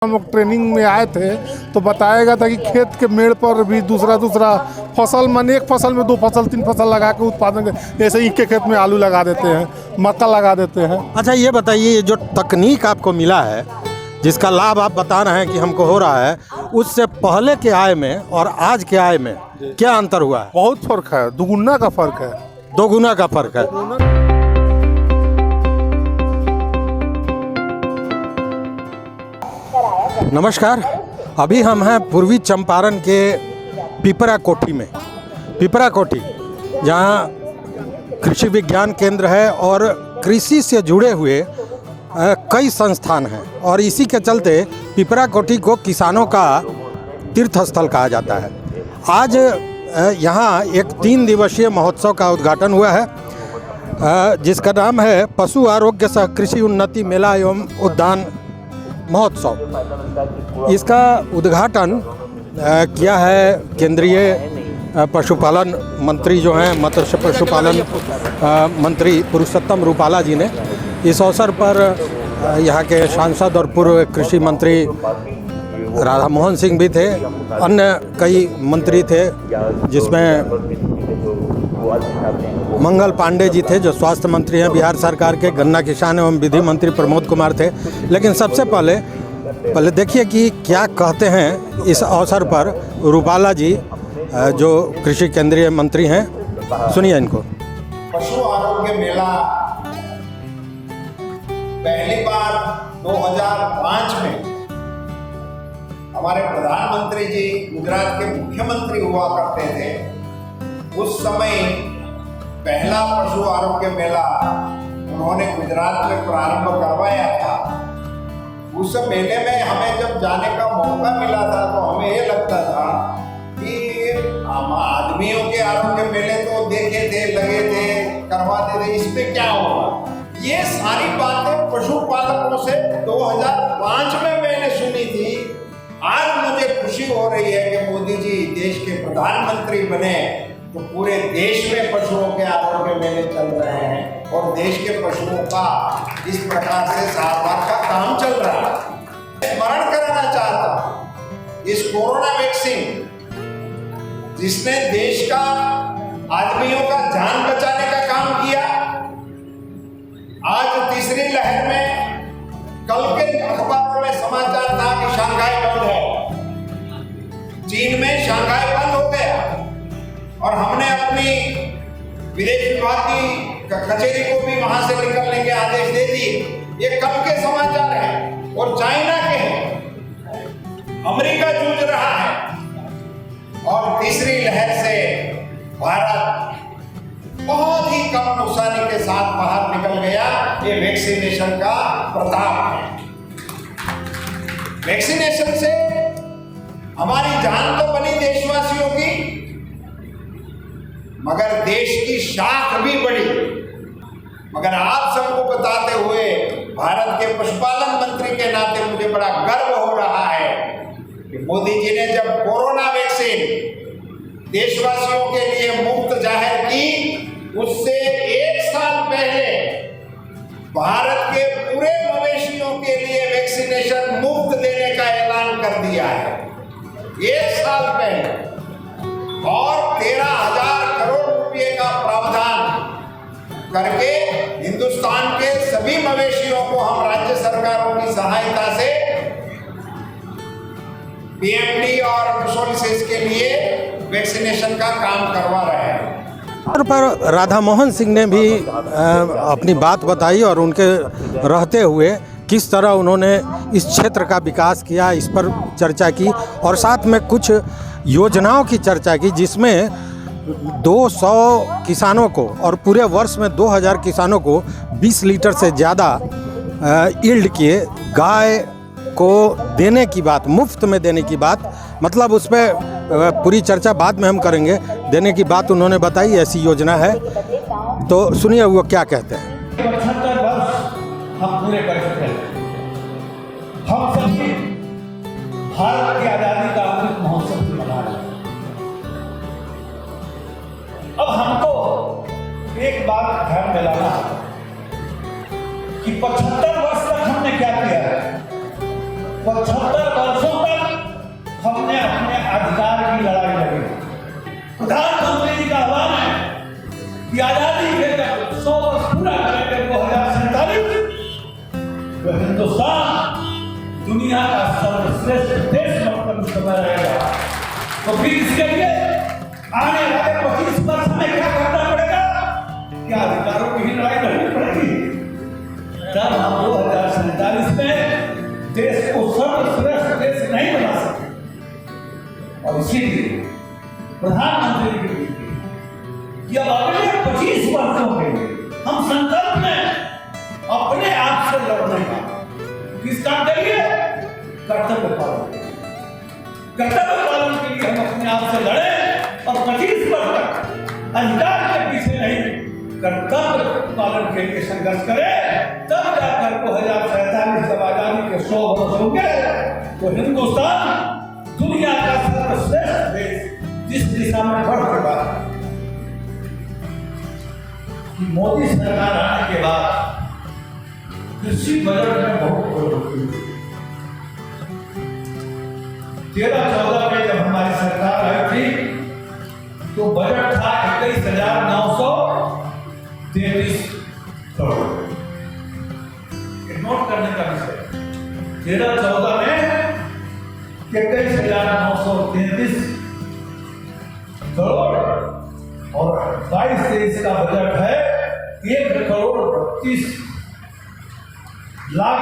हम लोग ट्रेनिंग में आए थे तो बताएगा था कि खेत के मेड़ पर भी दूसरा फसल माने एक फसल में 2 फसल 3 फसल लगा के उत्पादन, जैसे ईख के खेत में आलू लगा देते हैं, मक्का लगा देते हैं। अच्छा ये बताइए, ये जो तकनीक आपको मिला है जिसका लाभ आप बता रहे हैं कि हमको हो रहा है, उससे पहले के आय में और आज के आय में क्या अंतर हुआ है? बहुत फर्क है, दुगुना का फर्क है, 2 गुना का फर्क है। नमस्कार, अभी हम हैं पूर्वी चंपारण के पिपरा कोठी में। पिपरा कोठी जहाँ कृषि विज्ञान केंद्र है और कृषि से जुड़े हुए कई संस्थान हैं और इसी के चलते पिपरा कोठी को किसानों का तीर्थ स्थल कहा जाता है। आज यहाँ एक 3 दिवसीय महोत्सव का उद्घाटन हुआ है जिसका नाम है पशु आरोग्य सह कृषि उन्नति मेला एवं उद्यान महोत्सव। इसका उद्घाटन किया है केंद्रीय पशुपालन मंत्री जो हैं, मत्स्य पशुपालन मंत्री पुरुषोत्तम रूपाला जी ने। इस अवसर पर यहाँ के सांसद और पूर्व कृषि मंत्री राधा मोहन सिंह भी थे, अन्य कई मंत्री थे जिसमें मंगल पांडे जी थे जो स्वास्थ्य मंत्री हैं बिहार सरकार के, गन्ना किसान एवं विधि मंत्री प्रमोद कुमार थे। लेकिन सबसे पहले देखिए कि क्या कहते हैं इस अवसर पर रूपाला जी जो कृषि केंद्रीय मंत्री हैं, सुनिए इनको। पशु आरोग्य मेला पहली बार 2005 में हमारे प्रधानमंत्री जी गुजरात के मुख्यमंत्री हुआ करते थे। उस समय पहला पशु आरोग्य मेला उन्होंने गुजरात में प्रारंभ करवाया था। उस मेले में हमें जब जाने का मौका मिला था तो हमें ये लगता था कि हम आदमियों के आरोग्य मेले तो देखे थे, लगे थे, करवाते थे, इसमें क्या होगा। ये सारी बातें पशुपालकों से 2005 में मैंने सुनी थी। आज मुझे खुशी हो रही है कि मोदी जी देश के प्रधानमंत्री बने तो पूरे देश में पशुओं के आरोग्य मेले चल रहे हैं और देश के पशुओं का इस प्रकार से सारवार का काम चल रहा है। स्मरण कराना चाहता हूं, इस कोरोना वैक्सीन जिसने देश का आदमियों का जान बचाने का काम किया, आज तीसरी लहर में कल के अखबारों में समाचार था कि शंघाई बंद है, चीन में शंघाई बंद हो गया और हमने अपनी विदेश विभाग की कचेरी को भी वहां से निकलने के आदेश दे दिए। ये कल के समाचार हैं और चाइना के हैं। अमेरिका जूझ रहा है और तीसरी लहर से भारत बहुत ही कम नुकसानी के साथ बाहर निकल गया। ये वैक्सीनेशन का प्रताप है। वैक्सीनेशन से हमारी जान तो बनी देशवासियों की, मगर देश की शाख भी बढ़ी। मगर आप सबको बताते हुए भारत के पशुपालन मंत्री के नाते मुझे बड़ा गर्व हो रहा है कि मोदी जी ने जब कोरोना वैक्सीन देशवासियों के लिए मुफ्त जाहिर की, उससे 1 साल पहले भारत के पूरे मवेशियों के लिए वैक्सीनेशन मुफ्त देने का ऐलान कर दिया है। 1 साल पहले और 13,000 करोड़ रुपए का प्रावधान करके हिंदुस्तान के सभी मवेशियों को हम राज्य सरकारों की सहायता से पीएमडी और सोलिसिस के लिए वैक्सीनेशन का काम करवा रहे हैं। और पर राधा मोहन सिंह ने भी अपनी बात बताई और उनके रहते हुए किस तरह उन्होंने इस क्षेत्र का विकास किया, इस पर चर्चा की और साथ में कुछ योजनाओं की चर्चा की जिसमें 200 किसानों को और पूरे वर्ष में 2000 किसानों को 20 लीटर से ज़्यादा यील्ड किए गाय को देने की बात, मुफ्त में देने की बात, मतलब उस पर पूरी चर्चा बाद में हम करेंगे, देने की बात उन्होंने बताई। ऐसी योजना है तो सुनिए वो क्या कहते हैं। 75 वर्ष हम पूरे कर चुके हैं। हम सभी भारत की आजादी का अमृत महोत्सव भी मना रहे हैं। अब हमको एक बात ध्यान में लाना है कि 75 वर्ष तक हमने क्या किया है। 75 अधिकार की लड़ाई लड़ी। प्रधानमंत्री जी का आह्वान है कि आजादी के जब 100 वर्ष पूरा करेंगे 2047, तो हिंदुस्तान दुनिया का सर्वश्रेष्ठ देश बनकर उस समय रहेगा। तो फिर इसके लिए आने वाले 25 वर्ष में क्या करना पड़ेगा? क्या अधिकारों की ही लड़ाई लड़नी पड़ेगी? तब हम 2047 में देश को सर्वश्रेष्ठ देश नहीं बना सकते। और इसीलिए प्रधानमंत्री जी की कि अब अगले 25 वर्षों के हम संकल्प में अपने आप से लड़ने का, किस काम के लिए? कर्तव्य पालन। कर्तव्य पालन के लिए हम अपने आप से लड़े और 25 वर्ष तक अधिकार के पीछे नहीं, कर्तव्य पालन के लिए संघर्ष करें। तब जाकर 2047 जब आजादी के 100 वर्ष होंगे तो हिंदुस्तान दुनिया का सर्वश्रेष्ठ देश जिस दिशा में बढ़ चुका है। मोदी सरकार आने के बाद कृषि बजट में बहुत बढ़ोतरी हुई। 13-14 में जब हमारी सरकार आई थी तो बजट था 21,933 करोड़। नोट करने का विषय, 13-14 में 21,933 करोड़ और 22-23 का बजट है 1,32 लाख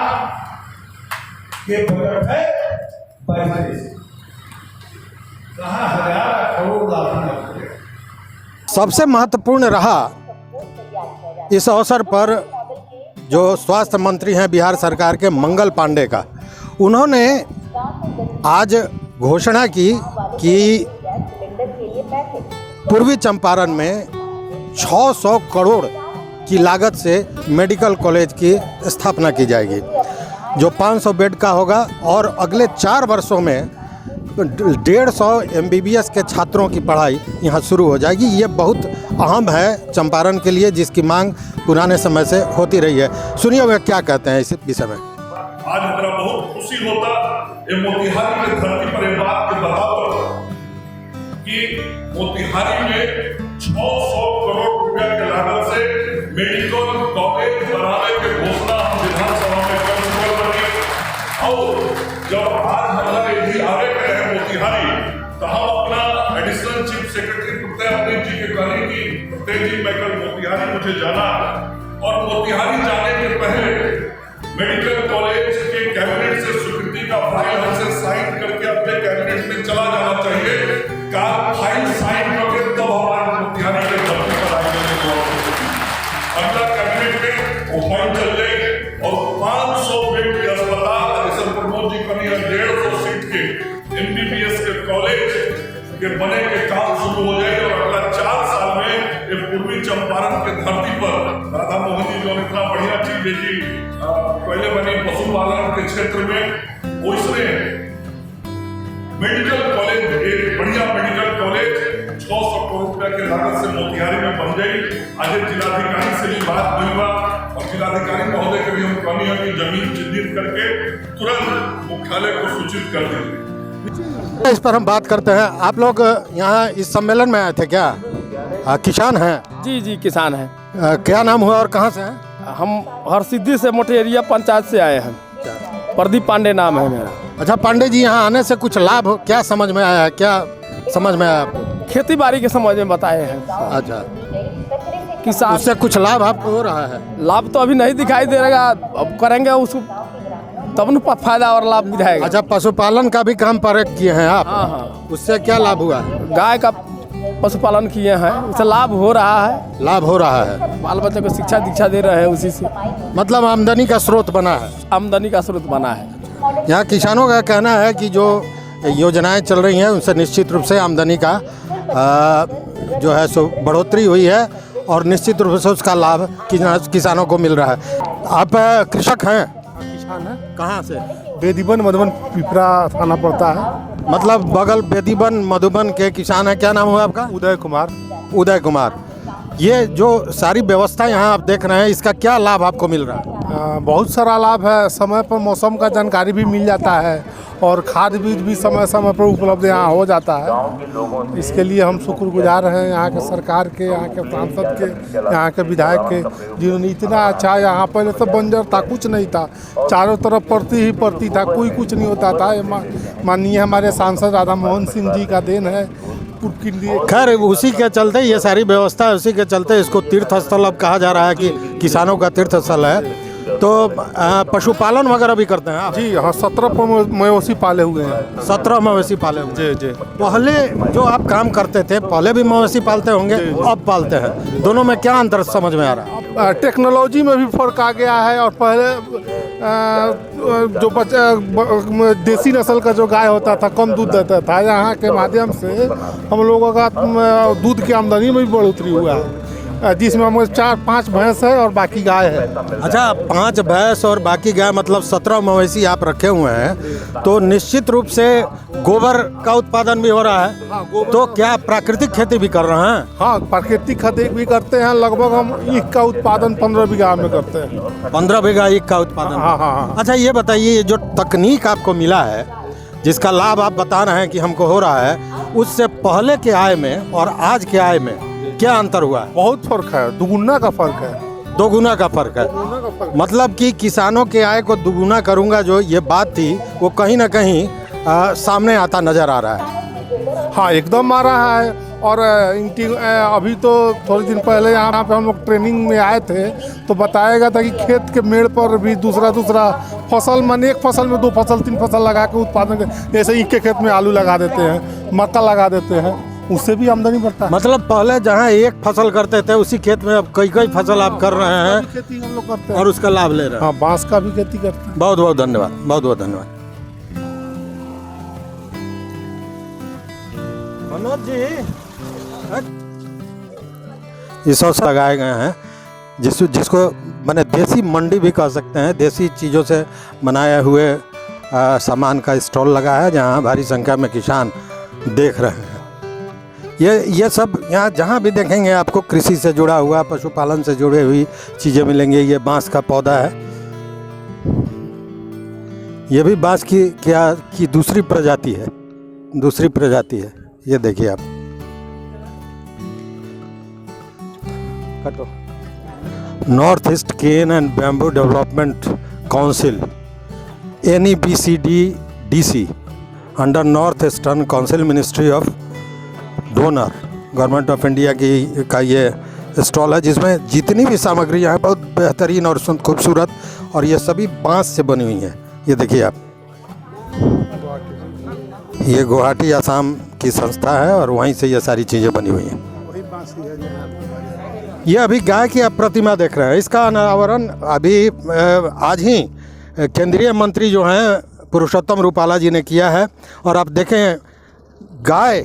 के बजट है 22-23। कहाँ 1000 करोड़ लाख? सबसे महत्वपूर्ण रहा इस अवसर पर जो स्वास्थ्य मंत्री हैं बिहार सरकार के मंगल पांडे का, उन्होंने आज घोषणा की कि पूर्वी चंपारण में 600 करोड़ की लागत से मेडिकल कॉलेज की स्थापना की जाएगी, जो 500 बेड का होगा और अगले 4 वर्षों में 150 MBBS के छात्रों की पढ़ाई यहाँ शुरू हो जाएगी। ये बहुत अहम है चंपारण के लिए, जिसकी मांग पुराने समय से होती रही है। सुनिए वे क्या कहते हैं इस विषय में। आज हमरा बहुत खुशी होता ये मोतिहारी के धरती पर एक बात के बताओ कि मोतिहारी में 600 करोड़ रुपया के लागत से मेडिकल कॉलेज बनाने के घोषणा हम विधानसभा में कर चुके बनी। और जब आज हमारा यदि आगे के रहे मोतिहारी तो हम अपना एडिशनल चीफ सेक्रेटरी प्रत्यय जी के कहने की प्रत्यय जी मैं कल मोतिहारी मुझे जाना और मोतिहारी जाने के पहले मेडिकल कॉलेज के कैबिनेट से स्वीकृति का फाइल हमसे साइन करके अपने कैबिनेट में चला जाना चाहिए। का फाइल साइन करके तब हमारे मोतिहारी के धरती पर आएंगे। अगला कैबिनेट में वो फाइल चल जाएगी और 500 बेड के अस्पताल जैसे प्रमोद जी कनी 150 सीट के MBBS के कॉलेज के बने के काम शुरू हो जाएगा और अगला 4 साल में ये पूर्वी चंपारण के धरती पर राधा मोहन जी जो इतना बढ़िया चीज है जी पहले बनी पशुपालन के क्षेत्र में उसमें मेडिकल कॉलेज, एक बढ़िया मेडिकल कॉलेज 600 करोड़ रुपया के लागत से मोतिहारी में बन जाएगी। आज जिलाधिकारी से भी बात हुई बा और जिलाधिकारी महोदय के भी हम कहनी है कि जमीन चिन्हित करके तुरंत मुख्यालय को सूचित कर देंगे। इस पर हम बात करते हैं। आप लोग यहाँ इस सम्मेलन में आए थे क्या? किसान हैं? जी जी किसान हैं। क्या नाम हुआ और कहाँ से हैं? हम हरसिद्धि से मोटेरिया पंचायत से आए हैं। प्रदीप पांडे नाम है मेरा। अच्छा पांडे जी, यहाँ आने से कुछ लाभ क्या समझ में आया है? क्या समझ में आया आपको? खेती बाड़ी के समझ में बताए हैं। अच्छा, किसान उससे कुछ लाभ आपको हो रहा है? लाभ तो अभी नहीं दिखाई दे रहा, अब करेंगे उसको तब न फायदा और लाभ दिखाएगा। अच्छा, पशुपालन का भी काम पर किए हैं आप? हाँ हाँ। उससे क्या लाभ हुआ? गाय का पशुपालन किए हैं, उससे लाभ हो रहा है। लाभ हो रहा है, बाल बच्चे को शिक्षा दीक्षा दे रहे हैं, उसी से मतलब आमदनी का स्रोत बना है। आमदनी का स्रोत बना है। यहाँ किसानों का कहना है कि जो योजनाएं चल रही हैं उनसे निश्चित रूप से आमदनी का जो है सो बढ़ोतरी हुई है और निश्चित रूप से उसका लाभ किसानों को मिल रहा है। आप कृषक हैं? किसान है। कहाँ से? बेदीबन मधुबन पिपरा थाना पड़ता है। मतलब बगल बेदीबन मधुबन के किसान है। क्या नाम हुआ आपका? उदय कुमार। उदय कुमार, ये जो सारी व्यवस्था यहाँ आप देख रहे हैं इसका क्या लाभ आपको मिल रहा है? बहुत सारा लाभ है। समय पर मौसम का जानकारी भी मिल जाता है और खाद बीज भी समय समय पर उपलब्ध यहाँ हो जाता है। इसके लिए हम शुक्रगुजार हैं यहाँ के सरकार के, यहाँ के सांसद के, यहाँ के विधायक के, जिन्होंने इतना अच्छा, यहाँ पहले तो बंजर था, कुछ नहीं था, चारों तरफ पड़ती ही पड़ती था, कोई कुछ नहीं होता था। ये माननीय हमारे सांसद राधा मोहन सिंह जी का देन है। खैर उसी के चलते ये सारी व्यवस्था है, उसी के चलते इसको तीर्थ स्थल अब कहा जा रहा है कि किसानों का तीर्थ स्थल है। तो पशुपालन वगैरह भी करते हैं आप? जी हाँ, 17 मवेशी पाले हुए हैं। 17 मवेशी पाले हुए? जी जी। पहले जो आप काम करते थे, पहले भी मवेशी पालते होंगे, अब पालते हैं, दोनों में क्या अंतर समझ में आ रहा है? टेक्नोलॉजी में भी फर्क आ गया है। और पहले जो देसी नस्ल का जो गाय होता था कम दूध देता था, यहाँ के माध्यम से हम लोगों का दूध की आमदनी में भी बढ़ोतरी हुआ है, जिसमें हमारे 4-5 भैंस है और बाकी गाय है। अच्छा, 5 भैंस और बाकी गाय, मतलब 17 मवेशी आप रखे हुए हैं, तो निश्चित रूप से गोबर का उत्पादन भी हो रहा है। हाँ, तो क्या प्राकृतिक खेती भी कर रहे हैं? हाँ, प्राकृतिक खेती भी करते हैं। लगभग हम ईख का उत्पादन 15 बीघा में करते हैं। 15 बीघा ईख का उत्पादन? हाँ हाँ हाँ। अच्छा, ये बताइए, ये जो तकनीक आपको मिला है, जिसका लाभ आप बता रहे हैं कि हमको हो रहा है, उससे पहले के आय में और आज के आय में क्या अंतर हुआ है? बहुत फर्क है, दुगुना का फर्क है। 2 गुना का फर्क है। मतलब कि किसानों के आय को दुगुना करूंगा, जो ये बात थी वो कहीं ना कहीं सामने आता नजर आ रहा है। हाँ, एकदम आ रहा है। और अभी तो थोड़े दिन पहले यहाँ पे हम लोग ट्रेनिंग में आए थे, तो बताया गया था कि खेत के मेड़ पर भी दूसरा फसल, माने एक फसल में 2 फसल 3 फसल लगा के उत्पादन, जैसे ईख के खेत में आलू लगा देते हैं, मक्का लगा देते हैं, उससे भी आमदनी बढ़ता है। मतलब पहले जहाँ एक फसल करते थे, उसी खेत में अब कई फसल आप कर रहे हैं, खेती हम लोग करते हैं और उसका लाभ ले रहे हैं। हाँ, बांस का भी खेती करते हैं। बहुत बहुत धन्यवाद, बहुत बहुत धन्यवाद। मनोज जी, इस अवसर लगाए गए हैं जिसको मैंने देसी मंडी भी कह सकते हैं, देसी चीज़ों से बनाए हुए सामान का स्टॉल लगा है, जहाँ भारी संख्या में किसान देख रहे हैं। ये सब यहाँ जहाँ भी देखेंगे आपको कृषि से जुड़ा हुआ, पशुपालन से जुड़ी हुई चीज़ें मिलेंगी। ये बांस का पौधा है, ये भी बांस की दूसरी प्रजाति है, ये देखिए आप। कटो। North east cane and bamboo development council NEBCDDC under north eastern council ministry of DoNER government of India का ये स्टॉल है, जिसमें जितनी भी सामग्रियाँ हैं बहुत बेहतरीन और खूबसूरत, और ये सभी बांस से बनी हुई हैं। ये देखिए आप, ये गुवाहाटी आसाम की संस्था है और वहीं से ये सारी चीज़ें बनी हुई हैं। ये अभी गाय की आप प्रतिमा देख रहे हैं, इसका अनावरण अभी आज ही केंद्रीय मंत्री जो हैं पुरुषोत्तम रूपाला जी ने किया है। और आप देखें, गाय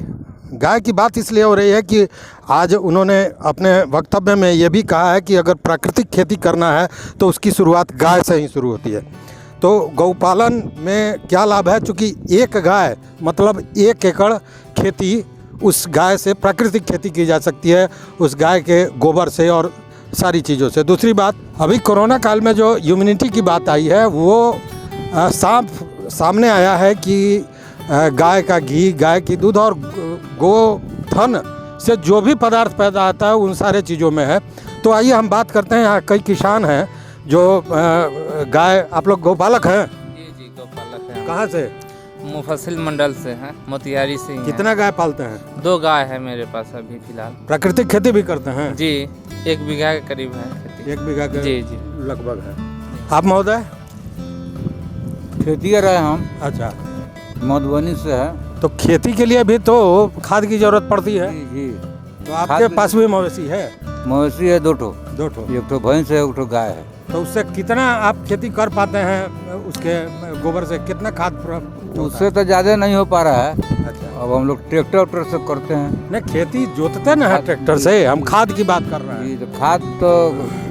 की बात इसलिए हो रही है कि आज उन्होंने अपने वक्तव्य में ये भी कहा है कि अगर प्राकृतिक खेती करना है तो उसकी शुरुआत गाय से ही शुरू होती है। तो गौपालन में क्या लाभ है, चूँकि एक गाय मतलब 1 एकड़ खेती, उस गाय से प्राकृतिक खेती की जा सकती है, उस गाय के गोबर से और सारी चीज़ों से। दूसरी बात, अभी कोरोना काल में जो इम्यूनिटी की बात आई है, वो सामने आया है कि गाय का घी, गाय की दूध और गोथन से जो भी पदार्थ पैदा होता है उन सारे चीज़ों में है। तो आइए हम बात करते हैं, यहाँ कई किसान हैं जो गाय, आप लोग गौपालक हैं? जी गौपालक हैं। कहाँ से? मुफस्सिल मंडल से हैं, मोतिहारी से ही हैं। कितना गाय पालते हैं? 2 गाय है मेरे पास अभी फिलहाल। प्राकृतिक खेती भी करते हैं? जी, 1 बीघा के करीब है खेती। 1 बीघा के जी लगभग है। आप महोदय? खेती कर रहे हैं हम। अच्छा, मधुबनी से है। तो खेती के लिए भी तो खाद की जरूरत पड़ती है। जी। तो आपके पास भी मवेशी है? मवेशी है 2 ठो। 2 ठो। 1 ठो भैंस है, 1 ठो गाय है। तो उससे कितना आप खेती कर पाते हैं? उसके गोबर से कितना खाद प्राप्त? उससे तो ज़्यादा नहीं हो पा रहा है। अच्छा, अब हम लोग ट्रैक्टर से करते हैं। नहीं, खेती जोतते ना है ट्रैक्टर से, हम खाद की बात कर रहे हैं। जी, तो खाद तो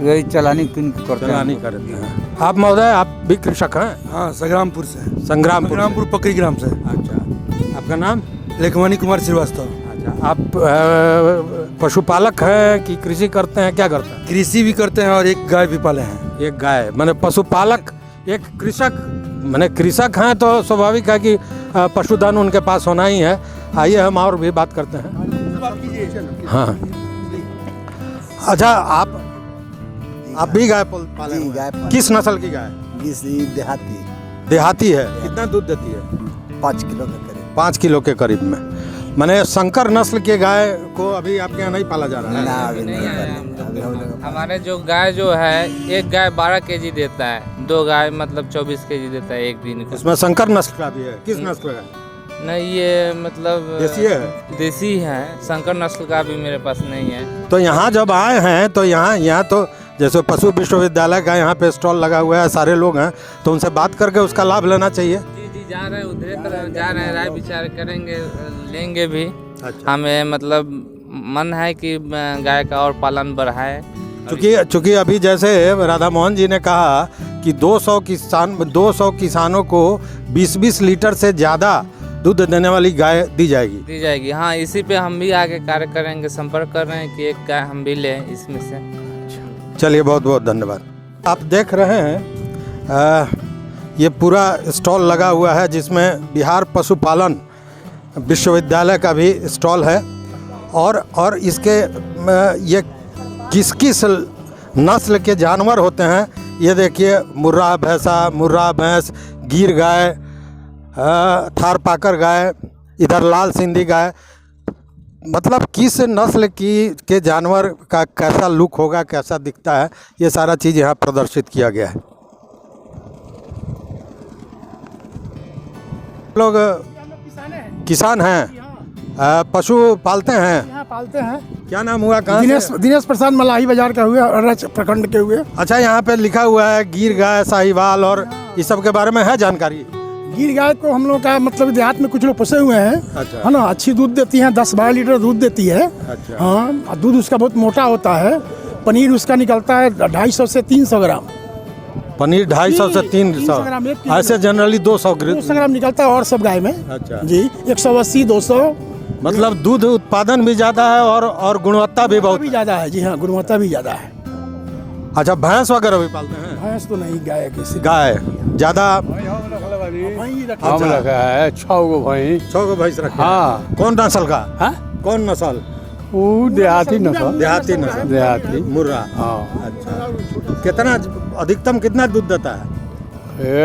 यही चलानी करते चलानी करते हैं। आप महोदय, आप भी कृषक हैं? हाँ, संग्रामपुर से। संग्रामपुर पकड़ी ग्राम से। अच्छा, आपका नाम? लेखवानी कुमार श्रीवास्तव। अच्छा, आप पशुपालक हैं कि कृषि करते हैं, क्या करते हैं? कृषि भी करते हैं और एक गाय भी पाले हैं। एक गाय, माने पशुपालक, एक कृषक मैंने कृषक हैं तो स्वाभाविक है कि पशुधन उनके पास होना ही है। आइए हम और भी बात करते हैं। हाँ, अच्छा, आप भी गाय पाले हुए हैं? किस नस्ल की गाय? देहाती है। कितना दूध देती है? 5 किलो के करीब। 5 किलो के करीब में। मैंने संकर नस्ल के गाय को अभी आपके यहाँ नहीं पाला जा रहा है? हमारे जो गाय जो है, एक गाय 12 केजी देता है, 2 गाय मतलब 24 केजी देता है एक दिन का। इसमें संकर नस्ल का भी है? किस नस्ल का है? नहीं, ये मतलब देसी है? देसी है, संकर नस्ल का भी मेरे पास नहीं है। तो यहाँ जब आए हैं तो यहाँ तो जैसे पशु विश्वविद्यालय का यहाँ पे स्टॉल लगा हुआ है, सारे लोग हैं, तो उनसे बात करके उसका लाभ लेना चाहिए। जी, जा रहे हैं उधर तरफ जा रहे हैं, राय विचार करेंगे, लेंगे भी। अच्छा। हमें मतलब मन है कि गाय का और पालन बढ़ाए। चूँकि अभी जैसे राधा मोहन जी ने कहा कि 200 किसानों को 20-20 लीटर से ज़्यादा दूध देने वाली गाय दी जाएगी। हाँ, इसी पे हम भी आगे कार्य करेंगे। संपर्क कर रहे हैं कि एक गाय हम भी लें इसमें से। चलिए, बहुत बहुत धन्यवाद। आप देख रहे हैं ये पूरा स्टॉल लगा हुआ है जिसमें बिहार पशुपालन विश्वविद्यालय का भी स्टॉल है और इसके ये किस किस नस्ल के जानवर होते हैं ये देखिए। मुर्रा भैंस, गिर गाय, थार पाकर गाय, इधर लाल सिंधी गाय, मतलब किस नस्ल के जानवर का कैसा लुक होगा, कैसा दिखता है, ये सारा चीज़ यहाँ प्रदर्शित किया गया है। लोग किसान हैं, पशु पालते हैं? यहाँ पालते हैं। क्या नाम हुआ? कहाँ से? दिनेश प्रसाद मलाही बाजार का हुए, अरच प्रखंड के हुए। अच्छा, यहाँ पे लिखा हुआ है गिर गाय, साहिवाल और इस सब के बारे में है जानकारी? गिर गाय को हम लोग का मतलब देहात में कुछ लोग पोसे हुए हैं। अच्छा। है ना, अच्छी दूध देती हैं, 10-12 लीटर दूध देती है। अच्छा। हाँ, दूध उसका बहुत मोटा होता है। पनीर उसका निकलता है 250 से 300 ग्राम। पनीर 250 से 300 ग्राम, 1 किलो ऐसे जनरली 200 ग्राम निकलता है और सब गाय में। अच्छा जी, 180-200। मतलब दूध उत्पादन भी ज़्यादा है और गुणवत्ता भी बहुत ज़्यादा है। जी हाँ, गुणवत्ता भी ज़्यादा है। अच्छा, भैंस वगैरह भी पालते हैं? भैंस तो नहीं, गाय किसी गाय ज़्यादा हम रखा है 6 गो भाई। 6 गो भैंस रखे? हाँ। कौन नस्ल का? हाँ? कौन नस्ल? वो देहाती नस्ल। देहाती मुर्रा। हाँ। अच्छा, कितना अधिकतम कितना दूध देता है?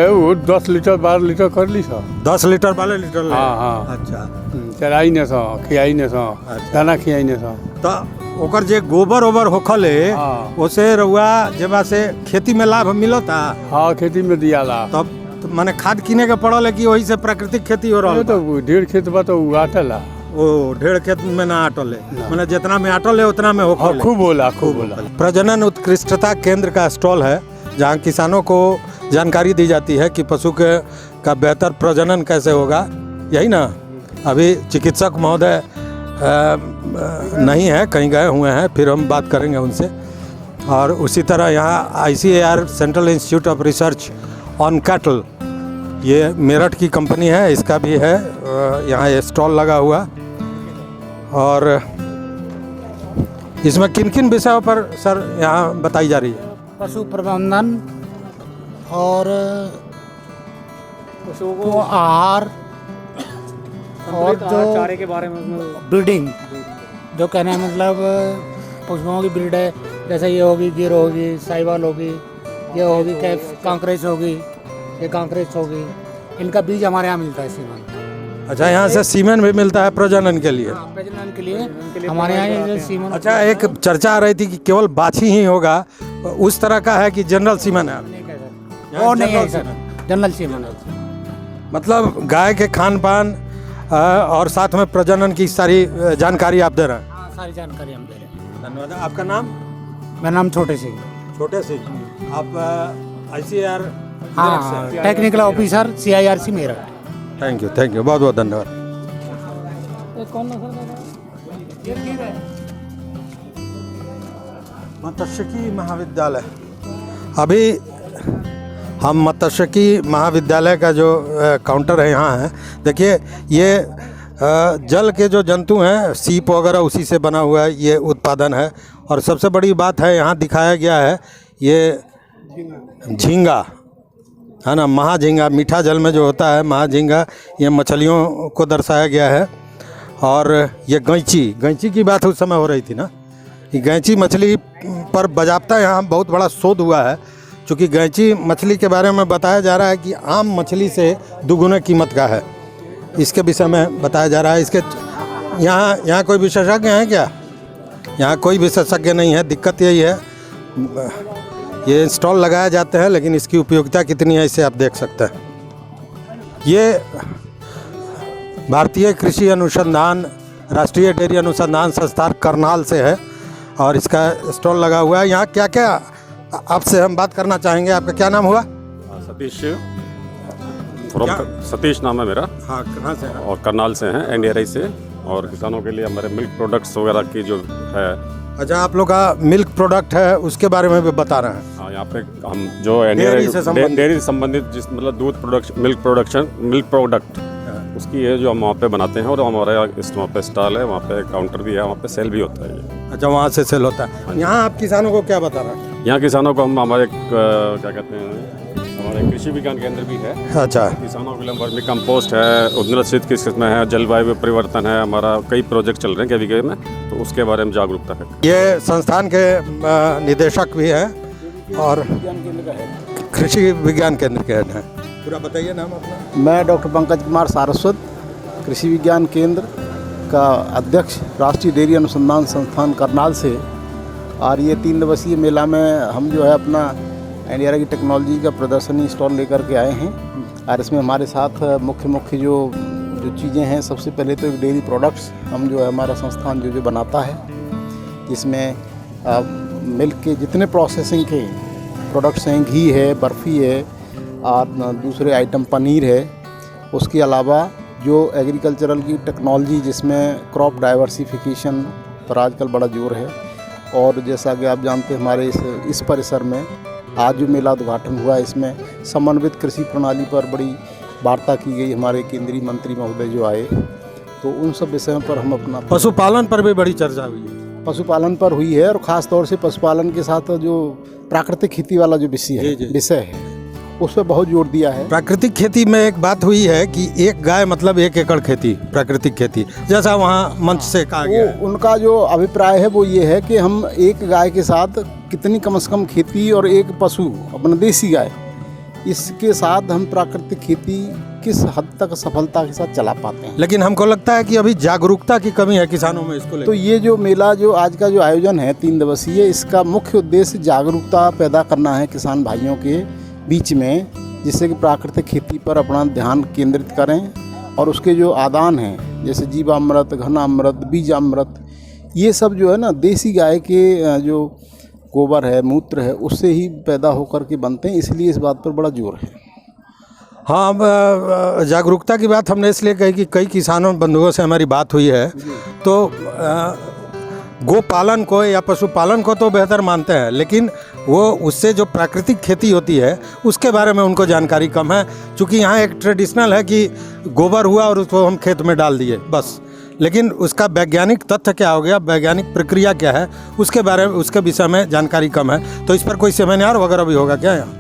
वो 10 लीटर 12 लीटर कर ली सर। 10 लीटर 12 लीटर ले? हाँ। अच्छा, चराई ने सो, खियाई ने सो, दाना खियाई ने सो। तो ओकर जे गोबर ओबर होखले उसे रउआ जब से खेती में लाभ मिलता? हाँ, खेती में दिया लाभ। तब तो माने खाद किने के पड़ल है कि वही से प्राकृतिक खेती हो रहा? तो 1.5 खेत बा तो आटला। ओ, 1.5 खेत में ना आटल है, माने जितना में आटल है उतना में होखले। खूब बोला। प्रजनन उत्कृष्टता केंद्र का स्टॉल है जहाँ किसानों को जानकारी दी जाती है कि पशु का बेहतर प्रजनन कैसे होगा। यही ना? अभी चिकित्सक महोदय नहीं है, कहीं गए हुए हैं, फिर हम बात करेंगे उनसे। और उसी तरह यहाँ ICAR central institute of research on cattle, ये मेरठ की कंपनी है, इसका भी है यहाँ ये स्टॉल लगा हुआ। और इसमें किन किन विषयों पर सर यहाँ बताई जा रही है? पशु प्रबंधन और पशुओं को आहार और जो चारे के बारे में ब्रीडिंग, जो कहने का मतलब पशुओं की ब्रीड है, जैसे ये होगी गिर होगी, साहिवाल होगी, ये होगी कांकरेज होगी, ये कांकरेज होगी, इनका बीज हमारे यहाँ मिलता है सीमन। अच्छा, यहाँ से सीमेन भी मिलता है प्रजनन के लिए? प्रजनन के लिए हमारे यहाँ ये सीमन। अच्छा, एक चर्चा आ रही थी कि केवल बाछी ही होगा, उस तरह का है कि जनरल सीमन है? वो नहीं है सर, जनरल सीमन है। मतलब गाय के खान पान और साथ में प्रजनन की सारी जानकारी आप दे रहे हैं? हाँ, सारी जानकारी हम दे रहे हैं। धन्यवाद। आपका नाम? मेरा नाम छोटे सिंह। छोटे सिंह। आप ICAR? हाँ, technical officer CIRC Meerut. Thank you, बहुत बहुत धन्यवाद। मत्स्यिकी महाविद्यालय, अभी हम मत्स्यिकी महाविद्यालय का जो काउंटर है यहाँ है। देखिए, ये जल के जो जंतु हैं, सीप वगैरह, उसी से बना हुआ है ये उत्पादन है। और सबसे बड़ी बात है यहाँ दिखाया गया है ये झींगा, है ना। महाझींगा मीठा जल में जो होता है महाझींगा, ये मछलियों को दर्शाया गया है। और ये गैंची की बात उस समय हो रही थी ना, कि गैंची मछली पर बाज़ाब्ता यहाँ बहुत बड़ा शोध हुआ है। चूँकि गैंची मछली के बारे में बताया जा रहा है कि आम मछली से दुगुने कीमत का है, इसके विषय में बताया जा रहा है। इसके यहाँ कोई विशेषज्ञ हैं क्या? यहाँ कोई विशेषज्ञ नहीं है। दिक्कत यही है, ये इंस्टॉल लगाए जाते हैं लेकिन इसकी उपयोगिता कितनी है इसे आप देख सकते हैं। ये भारतीय कृषि अनुसंधान राष्ट्रीय डेयरी अनुसंधान संस्थान करनाल से है और इसका स्टॉल लगा हुआ है। यहाँ क्या क्या आपसे हम बात करना चाहेंगे। आपका क्या नाम हुआ? सतीश सतीश नाम है मेरा। हाँ, कहाँ से? और करनाल से हैं, एनडीआरआई से। और किसानों के लिए हमारे मिल्क प्रोडक्ट्स वगैरह की जो है। अच्छा, आप लोग का मिल्क प्रोडक्ट है उसके बारे में भी बता रहे हैं। हाँ, यहाँ पे हम जो एनडीआरआई डेयरी से संबंधित जिस मतलब दूध प्रोडक्शन मिल्क प्रोडक्ट उसकी है जो हम वहाँ पे बनाते हैं। और हमारे वहाँ पे स्टॉल है, वहाँ पे काउंटर भी है, वहाँ पे सेल भी होता है ये। अच्छा, वहाँ से सेल होता है। यहाँ आप किसानों को क्या बता रहे हैं? यहाँ किसानों को हम हमारे क्या कहते हैं, हमारे कृषि विज्ञान केंद्र भी है। अच्छा, किसानों के लिए वर्मी कंपोस्ट है, उन्नत शीत किस किस्म है, जलवायु परिवर्तन है, हमारा कई प्रोजेक्ट चल रहे हैं KVK में, तो उसके बारे में जागरूकता है। ये संस्थान के निदेशक भी हैं और कृषि विज्ञान केंद्र के हेड हैं। पूरा बताइए नाम अपना। मैं डॉक्टर पंकज कुमार सारस्वत, कृषि विज्ञान केंद्र का अध्यक्ष, राष्ट्रीय डेयरी अनुसंधान संस्थान करनाल से। और ये 3 दिवसीय मेला में हम जो है अपना एनडीआरआई की टेक्नोलॉजी का प्रदर्शनी स्टॉल लेकर के आए हैं। और इसमें हमारे साथ मुख्य जो चीज़ें हैं, सबसे पहले तो एक डेयरी प्रोडक्ट्स हम जो है हमारा संस्थान जो बनाता है, जिसमें मिल्क के जितने प्रोसेसिंग के प्रोडक्ट्स हैं, घी है, बर्फ़ी है और दूसरे आइटम पनीर है। उसके अलावा जो एग्रीकल्चरल की टेक्नोलॉजी जिसमें क्रॉप डाइवर्सिफिकेशन पर आजकल बड़ा जोर है। और जैसा कि आप जानते हैं हमारे इस परिसर में आज जो मेला उद्घाटन हुआ, इसमें समन्वित कृषि प्रणाली पर बड़ी वार्ता की गई। हमारे केंद्रीय मंत्री महोदय जो आए, तो उन सब विषयों पर हम अपना पशुपालन पर भी बड़ी चर्चा हुई है। पशुपालन पर हुई है और ख़ास तौर से पशुपालन के साथ जो प्राकृतिक खेती वाला जो विषय है उस पर बहुत जोर दिया है। प्राकृतिक खेती में एक बात हुई है कि एक गाय मतलब 1 एकड़ खेती, प्राकृतिक खेती, जैसा वहाँ मंच से कहा गया है। उनका जो अभिप्राय है वो ये है कि हम एक गाय के साथ कितनी कम से कम खेती और एक पशु अपना देसी गाय, इसके साथ हम प्राकृतिक खेती किस हद तक सफलता के साथ चला पाते हैं। लेकिन हमको लगता है कि अभी जागरूकता की कमी है किसानों में इसको लेकर। तो ये जो मेला जो आज का जो आयोजन है 3 दिवसीय, इसका मुख्य उद्देश्य जागरूकता पैदा करना है किसान भाइयों के बीच में, जिससे कि प्राकृतिक खेती पर अपना ध्यान केंद्रित करें। और उसके जो आदान हैं जैसे जीवामृत, घनामृत, बीजामृत, ये सब जो है ना देसी गाय के जो गोबर है, मूत्र है, उससे ही पैदा होकर के बनते हैं। इसलिए इस बात पर बड़ा जोर है। हाँ, जागरूकता की बात हमने इसलिए कही कि कई किसानों बंधुओं से हमारी बात हुई है, तो गोपालन को या पशुपालन को तो बेहतर मानते हैं, लेकिन वो उससे जो प्राकृतिक खेती होती है उसके बारे में उनको जानकारी कम है। चूँकि यहाँ एक ट्रेडिशनल है कि गोबर हुआ और उसको हम खेत में डाल दिए बस, लेकिन उसका वैज्ञानिक तथ्य क्या हो गया, वैज्ञानिक प्रक्रिया क्या है, उसके बारे में उसके विषय में जानकारी कम है। तो इस पर कोई सेमिनार वगैरह भी होगा क्या यहाँ?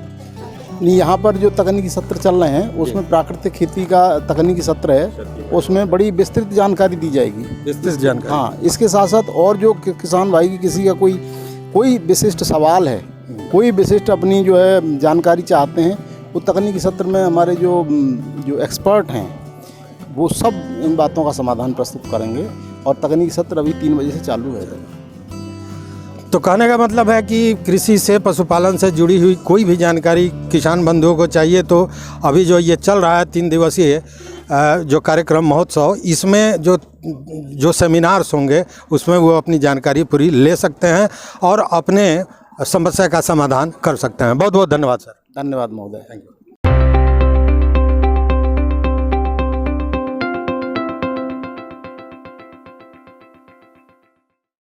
नहीं, यहाँ पर जो तकनीकी सत्र चल रहे हैं उसमें प्राकृतिक खेती का तकनीकी सत्र है, उसमें बड़ी विस्तृत जानकारी दी जाएगी। विस्तृत जानकारी? हाँ, इसके साथ साथ और जो किसान भाई की किसी का कोई विशिष्ट सवाल है, कोई विशिष्ट अपनी जो है जानकारी चाहते हैं, वो तकनीकी सत्र में हमारे जो एक्सपर्ट हैं वो सब इन बातों का समाधान प्रस्तुत करेंगे। और तकनीकी सत्र अभी 3 बजे से चालू है। तो कहने का मतलब है कि कृषि से, पशुपालन से जुड़ी हुई कोई भी जानकारी किसान बंधुओं को चाहिए तो अभी जो ये चल रहा है 3 दिवसीय जो कार्यक्रम महोत्सव, इसमें जो सेमिनार्स होंगे उसमें वो अपनी जानकारी पूरी ले सकते हैं और अपने समस्या का समाधान कर सकते हैं। बहुत बहुत धन्यवाद सर। धन्यवाद महोदय। Thank you.